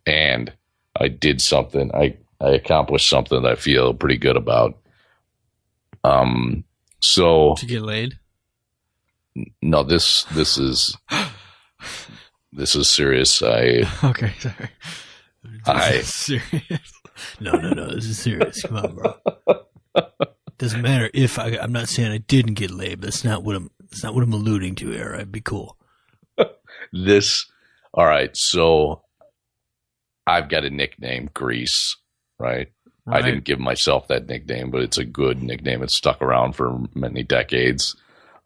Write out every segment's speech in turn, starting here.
and I did something. I accomplished something that I feel pretty good about. So Did you get laid? no, this is serious. Okay, sorry. I This is serious. No, this is serious. Come on, bro. Doesn't matter if I'm not saying I didn't get laid, but that's not what I'm alluding to here. I'd be cool. all right. So I've got a nickname, Grease, right? I didn't give myself that nickname, but it's a good nickname. It's stuck around for many decades.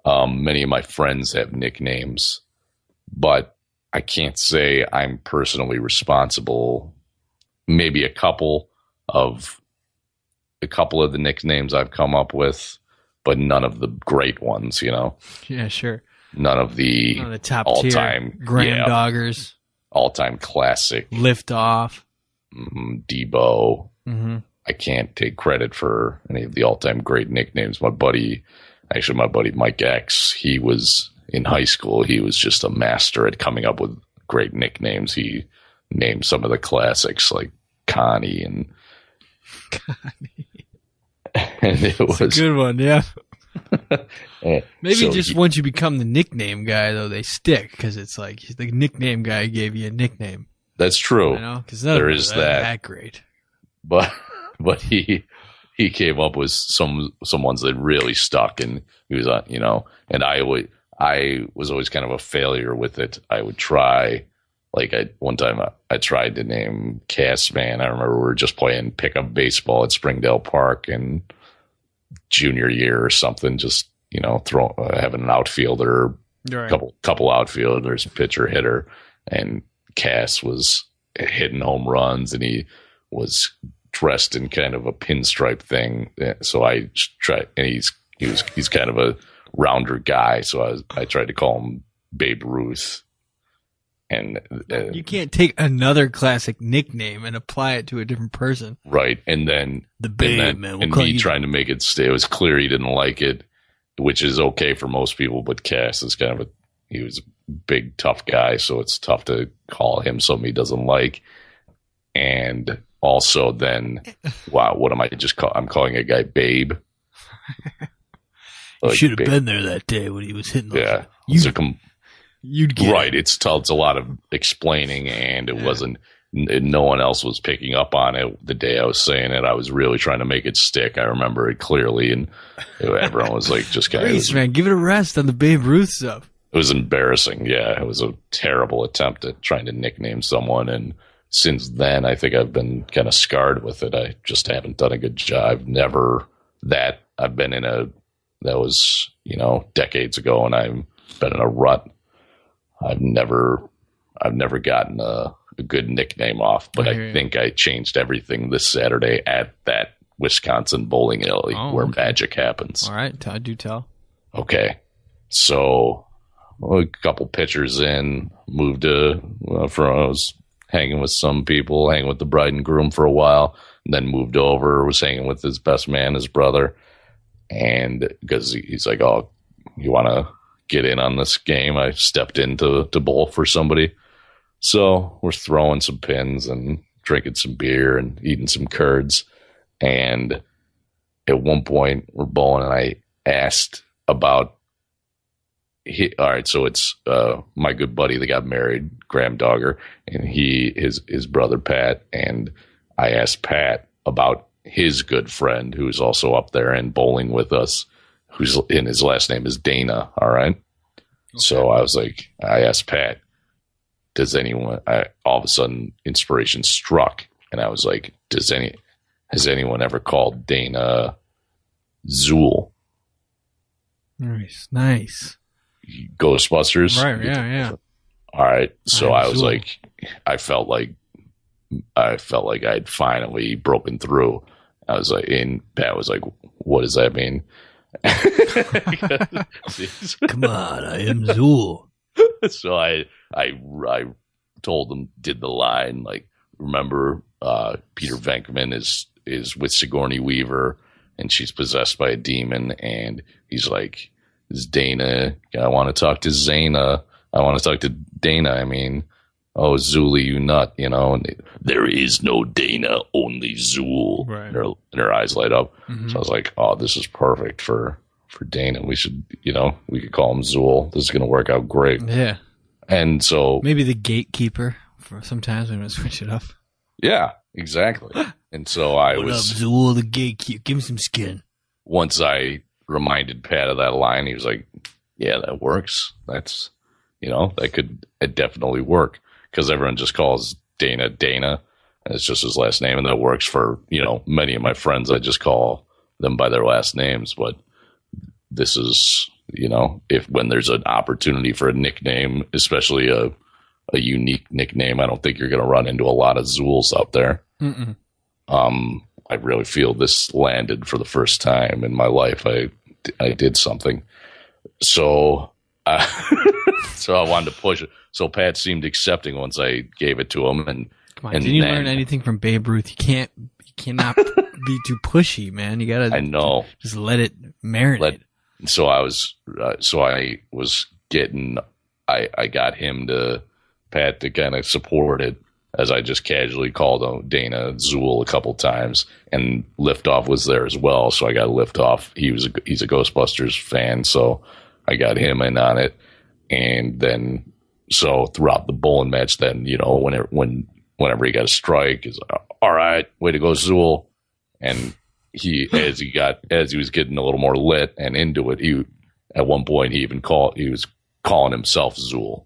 Many of my friends have nicknames, but I can't say I'm personally responsible. Maybe a couple of the nicknames I've come up with, but none of the great ones, you know? Yeah, sure. None of the top all-time tier Graham Doggers, all-time classic Lift Off, Debo. Mm-hmm. I can't take credit for any of the all-time great nicknames. My buddy Mike X, he was in high school. He was just a master at coming up with great nicknames. He named some of the classics like Connie and it was a good one, yeah. Maybe so just once you become the nickname guy, though, they stick because it's like the nickname guy gave you a nickname. That's true. You know, because there is that great. But he came up with some ones that really stuck, and he was on, you know. And I was always kind of a failure with it. I would try. Like one time I tried to name Cass Man. I remember we were just playing pickup baseball at Springdale Park in junior year or something. Just, you know, having an outfielder, right. couple outfielders, pitcher, hitter, and Cass was hitting home runs, and he was dressed in kind of a pinstripe thing. So I tried, and he's kind of a rounder guy. So I tried to call him Babe Ruth. And you can't take another classic nickname and apply it to a different person, right? And then the Babe, man, and me trying to make it stay. It was clear he didn't like it, which is okay for most people. But Cass is kind of he was a big, tough guy, so it's tough to call him something he doesn't like. And also, then, wow, what am I just call? I'm calling a guy Babe. You should have been there that day when he was hitting those. Yeah, you'd get right. It's a lot of explaining, and it wasn't. No one else was picking up on it the day I was saying it. I was really trying to make it stick. I remember it clearly, and everyone was like, "Just kind of, man, give it a rest on the Babe Ruth stuff." It was embarrassing. Yeah, it was a terrible attempt at trying to nickname someone, and since then, I think I've been kind of scarred with it. I just haven't done a good job. I've been in that was, you know, decades ago, and I've been in a rut. I've never gotten a good nickname off, but I think I changed everything this Saturday at that Wisconsin bowling alley where magic happens. All right, do tell. Okay, so a couple pitchers in, moved I was hanging with some people, hanging with the bride and groom for a while, and then moved over, was hanging with his best man, his brother, and because he's like, "Oh, you want to get in on this game?" I stepped in to bowl for somebody. So we're throwing some pins and drinking some beer and eating some curds. And at one point we're bowling, and I asked about, all right, so it's my good buddy that got married, Graham Dogger, and his brother Pat. And I asked Pat about his good friend who's also up there and bowling with us, his last name is Dana. All right. Okay. So I was like, I asked Pat, all of a sudden inspiration struck, and I was like, has anyone ever called Dana Zool? Nice. Ghostbusters? Right, yeah. All right. So I was like, I felt like I'd finally broken through. I was like, and Pat was like, "What does that mean?" Come on, I am Zool. So I told him, did the line, like, remember Peter Venkman is with Sigourney Weaver, and she's possessed by a demon, and he's like, "Is Dana? I want to talk to Zana. I want to talk to Dana. I mean, oh, Zuli, you nut, you know, and there is no Dana, only Zool. Right. And her eyes light up. Mm-hmm. So I was like, oh, this is perfect for Dana. We should, you know, we could call him Zool. This is going to work out great. Yeah. And so. Maybe the gatekeeper for sometimes we're going to switch it up. Yeah, exactly. And so I what was. Up, Zool, the gatekeeper? Give me some skin. Once I reminded Pat of that line, he was like, yeah, that works. That's, you know, that could definitely work. Because everyone just calls Dana, and it's just his last name, and that works for, you know, many of my friends. I just call them by their last names, but this is, you know, when there's an opportunity for a nickname, especially a unique nickname, I don't think you're going to run into a lot of Zools out there. Mm-mm. I really feel this landed for the first time in my life. I did something, so so I wanted to push it. So Pat seemed accepting once I gave it to him. And come on, didn't you learn anything from Babe Ruth? You cannot be too pushy, man. You gotta. I know. Just let it marinate. So I was getting. I got him to Pat to kind of support it as I just casually called him Dana Zool a couple times, and Liftoff was there as well. So I got Liftoff. He's a Ghostbusters fan, so I got him in on it, and then. So throughout the bowling match, then, you know, whenever he got a strike, he's like, all right, way to go, Zool. And as he was getting a little more lit and into it, at one point he was calling himself Zool.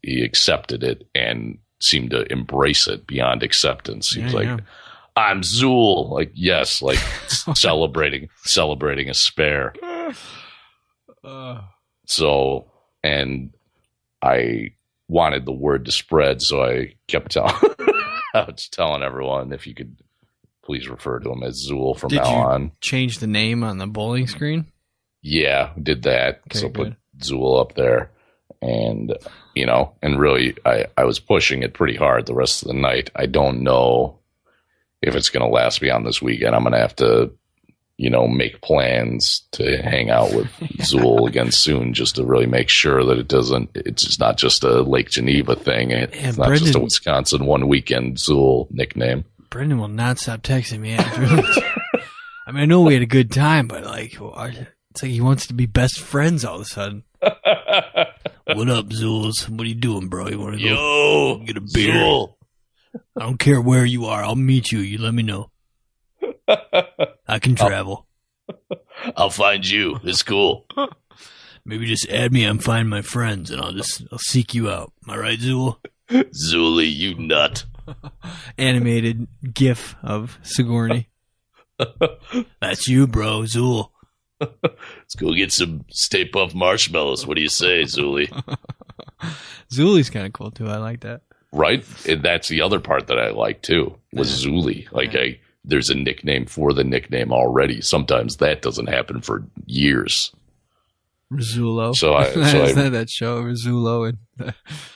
He accepted it and seemed to embrace it beyond acceptance. He was like, I'm Zool. Like, yes, like celebrating a spare. So, and I wanted the word to spread, so I kept telling everyone if you could please refer to him as Zool from now on. Did you change the name on the bowling screen? Yeah, did that. Okay, so good. Put Zool up there, and you know, and really, I was pushing it pretty hard the rest of the night. I don't know if it's going to last beyond this weekend. I'm going to have to, you know, make plans to hang out with Zool again soon, just to really make sure that it's just not just a Lake Geneva thing. It's not just a Wisconsin one weekend Zool nickname. Brendan will not stop texting me. I mean, I know we had a good time, but like, it's like he wants to be best friends all of a sudden. What up, Zools? What are you doing, bro? You want to go get a beer? Zool. I don't care where you are. I'll meet you. You let me know. I can travel. I'll find you. It's cool. Maybe just add me on Find My Friends, and I'll seek you out. Am I right, Zool? Zooly, you nut. Animated GIF of Sigourney. That's you, bro, Zool. Let's go get some Stay Puft Marshmallows. What do you say, Zooly? Zooly's kind of cool too. I like that. Right? And that's the other part that I like too. Was Zooly. Like there's a nickname for the nickname already. Sometimes that doesn't happen for years. Rizzulo. Isn't that show, Rizzulo? And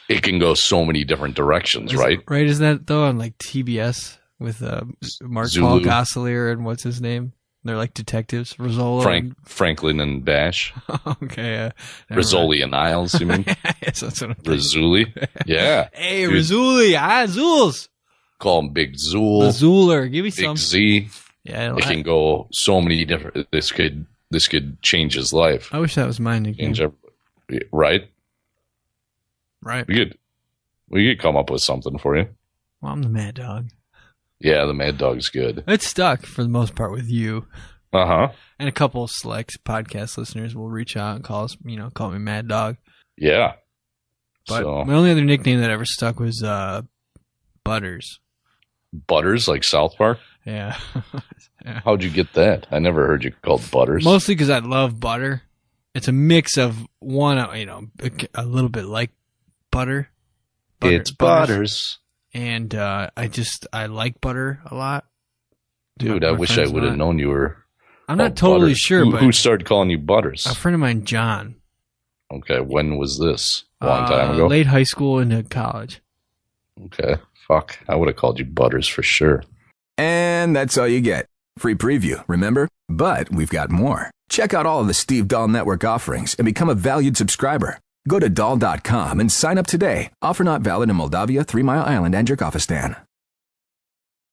it can go so many different directions, right? Right, isn't that though on like TBS with Mark Paul Gosselaar and what's his name? They're like detectives, Rizzolo. Franklin and Bash. Okay. Rizzoli and Niles, you mean? Yes, that's what I'm Rizzuli? Yeah. Hey, Rizzuli. Zools. Call him Big Zool. The Zooler. Give me Big some. Z. Yeah. It can go so many different. This could change his life. I wish that was my nickname. Right? Right. We could come up with something for you. Well, I'm the Mad Dog. Yeah, the Mad Dog's good. It's stuck for the most part with you. Uh-huh. And a couple of select podcast listeners will reach out and call me Mad Dog. Yeah. But my only other nickname that ever stuck was Butters. Butters, like South Park? Yeah. Yeah. How'd you get that? I never heard you called Butters. Mostly because I love butter. It's a mix of one, a little bit like butter. It's Butters. And I like butter a lot. Dude, I wish I would have known you were. I'm not totally sure, but who started calling you Butters? A friend of mine, John. Okay, when was this? A long time ago? Late high school into college. Okay, fuck. I would have called you Butters for sure. And that's all you get. Free preview, remember? But we've got more. Check out all of the Steve Dahl Network offerings and become a valued subscriber. Go to doll.com and sign up today. Offer not valid in Moldavia, 3 Mile Island, and Kyrgyzstan.